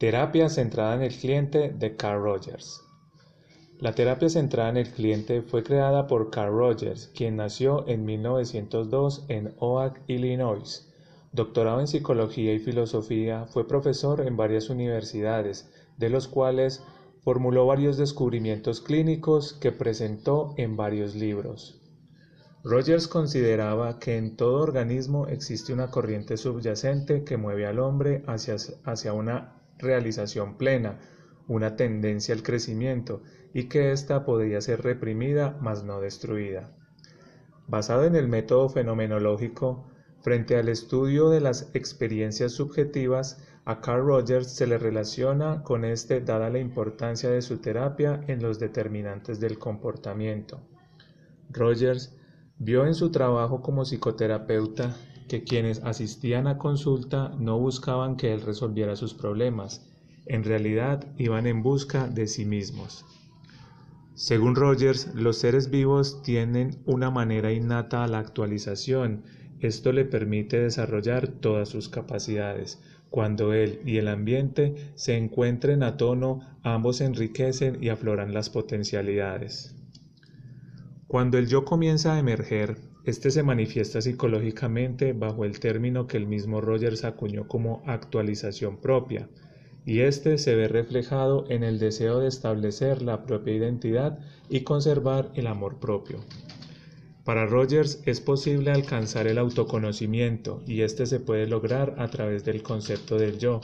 Terapia centrada en el cliente de Carl Rogers. La terapia centrada en el cliente fue creada por Carl Rogers, quien nació en 1902 en Oak, Illinois. Doctorado en psicología y filosofía, fue profesor en varias universidades, de los cuales formuló varios descubrimientos clínicos que presentó en varios libros. Rogers consideraba que en todo organismo existe una corriente subyacente que mueve al hombre hacia una realización plena, una tendencia al crecimiento, y que ésta podría ser reprimida mas no destruida. Basado en el método fenomenológico, frente al estudio de las experiencias subjetivas, a Carl Rogers se le relaciona con dada la importancia de su terapia en los determinantes del comportamiento. Rogers vio en su trabajo como psicoterapeuta que quienes asistían a consulta no buscaban que él resolviera sus problemas, en realidad iban en busca de sí mismos. Según Rogers, los seres vivos tienen una manera innata a la actualización. Esto le permite desarrollar todas sus capacidades. Cuando él y el ambiente se encuentren a tono, ambos se enriquecen y afloran las potencialidades. Cuando el yo comienza a emerger, este se manifiesta psicológicamente bajo el término que el mismo Rogers acuñó como actualización propia, y este se ve reflejado en el deseo de establecer la propia identidad y conservar el amor propio. Para Rogers es posible alcanzar el autoconocimiento, y este se puede lograr a través del concepto del yo,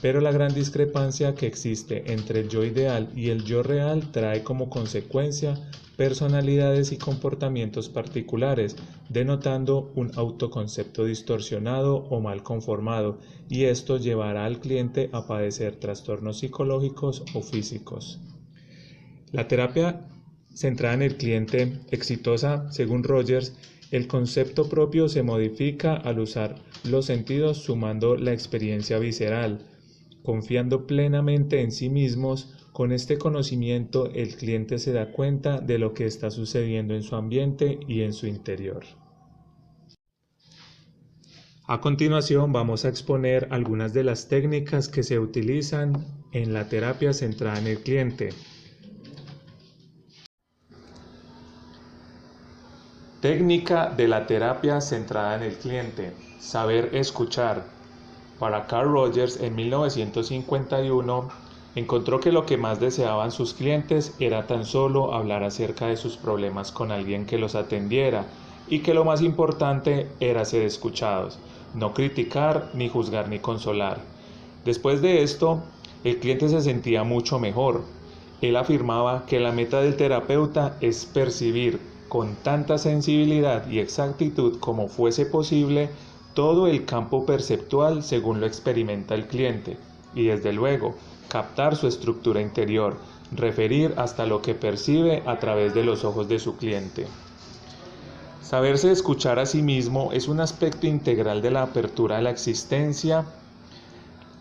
pero la gran discrepancia que existe entre el yo ideal y el yo real trae como consecuencia personalidades y comportamientos particulares, denotando un autoconcepto distorsionado o mal conformado, y esto llevará al cliente a padecer trastornos psicológicos o físicos. La terapia centrada en el cliente exitosa, según Rogers, el concepto propio se modifica al usar los sentidos sumando la experiencia visceral, confiando plenamente en sí mismos. Con este conocimiento, el cliente se da cuenta de lo que está sucediendo en su ambiente y en su interior. A continuación, vamos a exponer algunas de las técnicas que se utilizan en la terapia centrada en el cliente. Técnica de la terapia centrada en el cliente: saber escuchar. Para Carl Rogers, en 1951, encontró que lo que más deseaban sus clientes era tan solo hablar acerca de sus problemas con alguien que los atendiera, y que lo más importante era ser escuchados, no criticar, ni juzgar, ni consolar. Después de esto, el cliente se sentía mucho mejor. Él afirmaba que la meta del terapeuta es percibir con tanta sensibilidad y exactitud como fuese posible todo el campo perceptual según lo experimenta el cliente, y desde luego captar su estructura interior, referir hasta lo que percibe a través de los ojos de su cliente. Saberse escuchar a sí mismo es un aspecto integral de la apertura de la existencia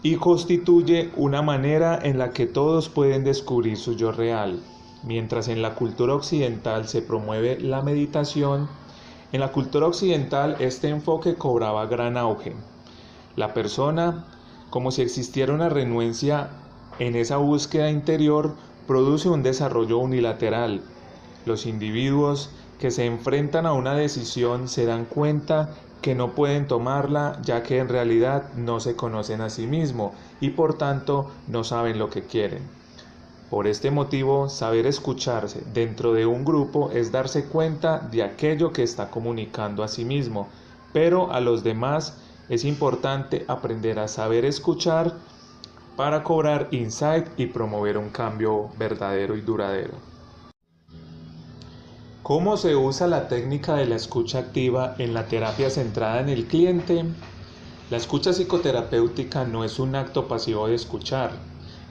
y constituye una manera en la que todos pueden descubrir su yo real. Mientras en la cultura occidental se promueve la meditación, en la cultura occidental este enfoque cobraba gran auge. La persona, como si existiera una renuencia en esa búsqueda interior, produce un desarrollo unilateral. Los individuos que se enfrentan a una decisión se dan cuenta que no pueden tomarla, ya que en realidad no se conocen a sí mismos y por tanto no saben lo que quieren. Por este motivo, saber escucharse dentro de un grupo es darse cuenta de aquello que está comunicando a sí mismo, pero a los demás es importante aprender a saber escuchar para cobrar insight y promover un cambio verdadero y duradero. ¿Cómo se usa la técnica de la escucha activa en la terapia centrada en el cliente? La escucha psicoterapéutica no es un acto pasivo de escuchar.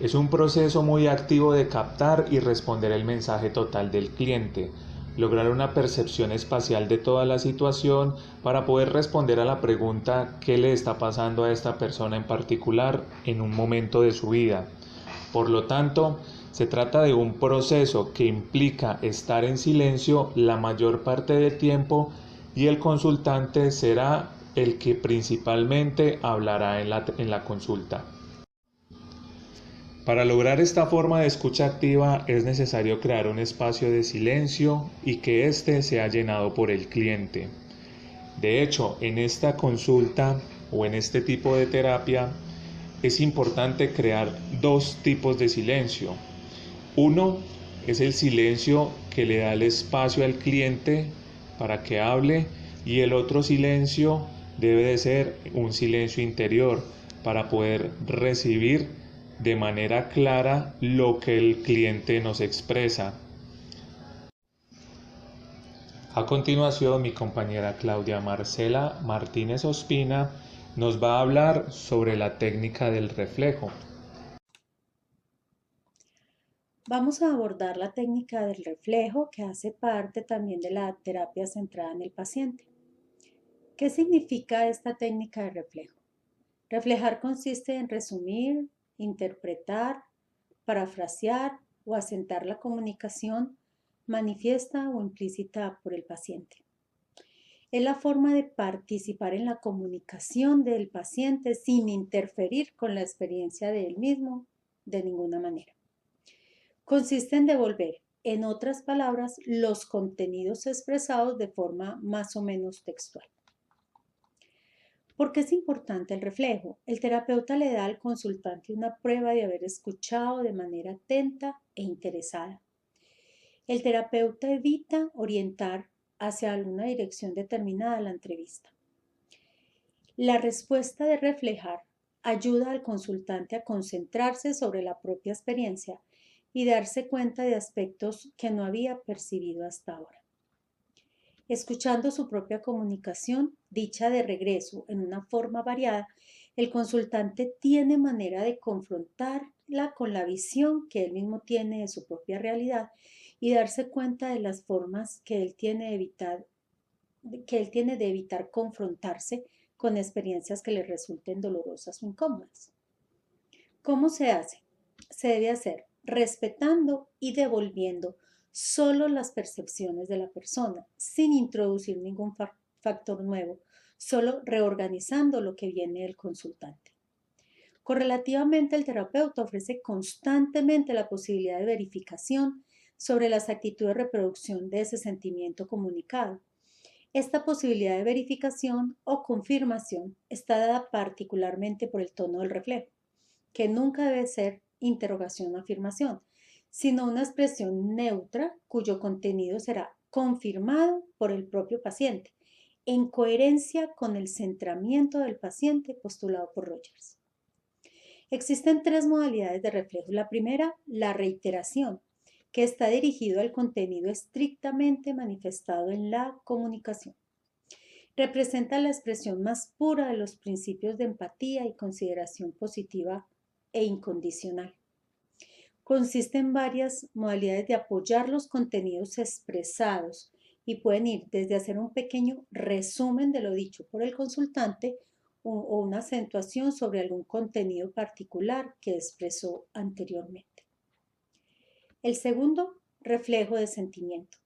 Es un proceso muy activo de captar y responder el mensaje total del cliente, lograr una percepción espacial de toda la situación para poder responder a la pregunta ¿qué le está pasando a esta persona en particular en un momento de su vida? Por lo tanto, se trata de un proceso que implica estar en silencio la mayor parte del tiempo y el consultante será el que principalmente hablará en la consulta. Para lograr esta forma de escucha activa es necesario crear un espacio de silencio y que éste sea llenado por el cliente. De hecho, en esta consulta o en este tipo de terapia es importante crear dos tipos de silencio. Uno es el silencio que le da el espacio al cliente para que hable, y el otro silencio debe de ser un silencio interior para poder recibir de manera clara lo que el cliente nos expresa. A continuación, mi compañera Claudia Marcela Martínez Ospina nos va a hablar sobre la técnica del reflejo. Vamos a abordar la técnica del reflejo, que hace parte también de la terapia centrada en el paciente. ¿Qué significa esta técnica de reflejo? Reflejar consiste en resumir, interpretar, parafrasear o asentar la comunicación manifiesta o implícita por el paciente. Es la forma de participar en la comunicación del paciente sin interferir con la experiencia de él mismo de ninguna manera. Consiste en devolver, en otras palabras, los contenidos expresados de forma más o menos textual. ¿Por qué es importante el reflejo? El terapeuta le da al consultante una prueba de haber escuchado de manera atenta e interesada. El terapeuta evita orientar hacia alguna dirección determinada la entrevista. La respuesta de reflejar ayuda al consultante a concentrarse sobre la propia experiencia y darse cuenta de aspectos que no había percibido hasta ahora. Escuchando su propia comunicación, dicha de regreso en una forma variada, el consultante tiene manera de confrontarla con la visión que él mismo tiene de su propia realidad y darse cuenta de las formas que él tiene de evitar confrontarse con experiencias que le resulten dolorosas o incómodas. ¿Cómo se hace? Se debe hacer respetando y devolviendo solo las percepciones de la persona, sin introducir ningún factor nuevo, solo reorganizando lo que viene del consultante. Correlativamente, el terapeuta ofrece constantemente la posibilidad de verificación sobre las actitudes de reproducción de ese sentimiento comunicado. Esta posibilidad de verificación o confirmación está dada particularmente por el tono del reflejo, que nunca debe ser interrogación o afirmación, sino una expresión neutra cuyo contenido será confirmado por el propio paciente, en coherencia con el centramiento del paciente postulado por Rogers. Existen tres modalidades de reflejo. La primera, la reiteración, que está dirigido al contenido estrictamente manifestado en la comunicación. Representa la expresión más pura de los principios de empatía y consideración positiva e incondicional. Consiste en varias modalidades de apoyar los contenidos expresados y pueden ir desde hacer un pequeño resumen de lo dicho por el consultante o una acentuación sobre algún contenido particular que expresó anteriormente. El segundo, reflejo de sentimiento,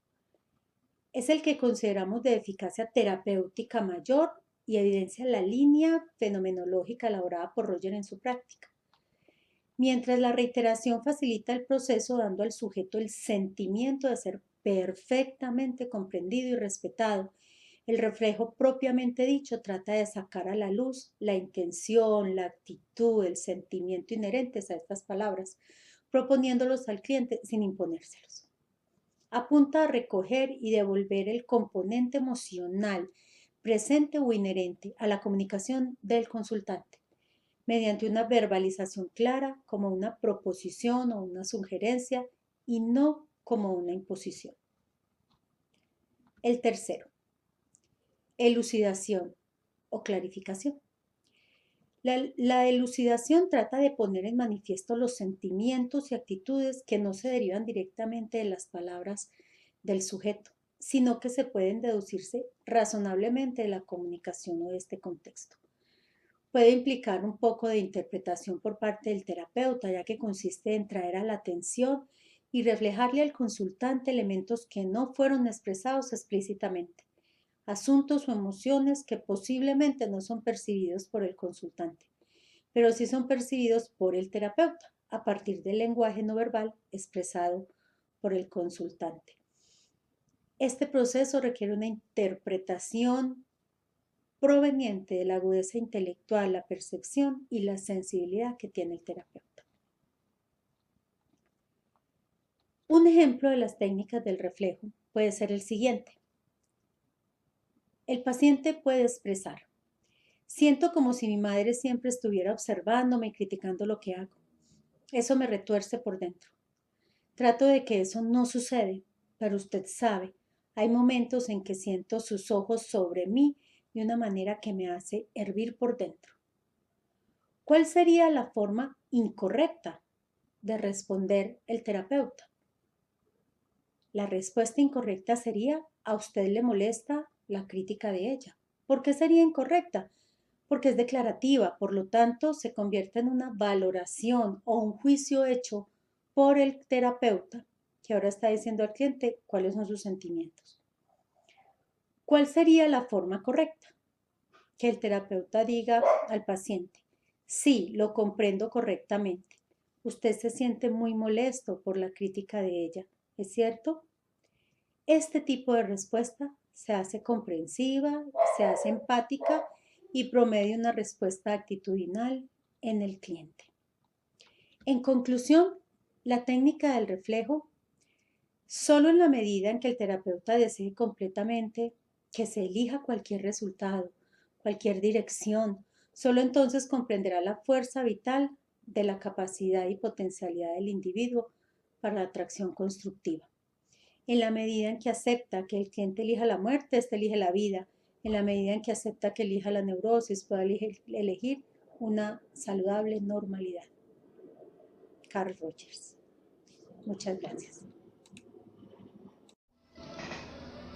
es el que consideramos de eficacia terapéutica mayor y evidencia la línea fenomenológica elaborada por Roger en su práctica. Mientras la reiteración facilita el proceso dando al sujeto el sentimiento de ser perfectamente comprendido y respetado, el reflejo propiamente dicho trata de sacar a la luz la intención, la actitud, el sentimiento inherentes a estas palabras, proponiéndolos al cliente sin imponérselos. Apunta a recoger y devolver el componente emocional presente o inherente a la comunicación del consultante, mediante una verbalización clara como una proposición o una sugerencia y no como una imposición. El tercero, elucidación o clarificación. La elucidación trata de poner en manifiesto los sentimientos y actitudes que no se derivan directamente de las palabras del sujeto, sino que se pueden deducirse razonablemente de la comunicación o de este contexto. Puede implicar un poco de interpretación por parte del terapeuta, ya que consiste en traer a la atención y reflejarle al consultante elementos que no fueron expresados explícitamente, asuntos o emociones que posiblemente no son percibidos por el consultante, pero sí son percibidos por el terapeuta, a partir del lenguaje no verbal expresado por el consultante. Este proceso requiere una interpretación proveniente de la agudeza intelectual, la percepción y la sensibilidad que tiene el terapeuta. Un ejemplo de las técnicas del reflejo puede ser el siguiente. El paciente puede expresar: siento como si mi madre siempre estuviera observándome y criticando lo que hago. Eso me retuerce por dentro. Trato de que eso no sucede, pero usted sabe, hay momentos en que siento sus ojos sobre mí de una manera que me hace hervir por dentro. ¿Cuál sería la forma incorrecta de responder el terapeuta? La respuesta incorrecta sería: a usted le molesta la crítica de ella. ¿Por qué sería incorrecta? Porque es declarativa, por lo tanto se convierte en una valoración o un juicio hecho por el terapeuta, que ahora está diciendo al cliente cuáles son sus sentimientos. ¿Cuál sería la forma correcta? Que el terapeuta diga al paciente: sí, lo comprendo correctamente. Usted se siente muy molesto por la crítica de ella, ¿es cierto? Este tipo de respuesta se hace comprensiva, se hace empática y promedia una respuesta actitudinal en el cliente. En conclusión, la técnica del reflejo, solo en la medida en que el terapeuta desee completamente que se elija cualquier resultado, cualquier dirección, solo entonces comprenderá la fuerza vital de la capacidad y potencialidad del individuo para la atracción constructiva. En la medida en que acepta que el cliente elija la muerte, éste elige la vida. En la medida en que acepta que elija la neurosis, puede elegir una saludable normalidad. Carl Rogers. Muchas gracias.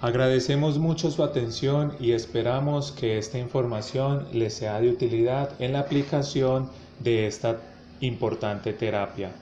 Agradecemos mucho su atención y esperamos que esta información les sea de utilidad en la aplicación de esta importante terapia.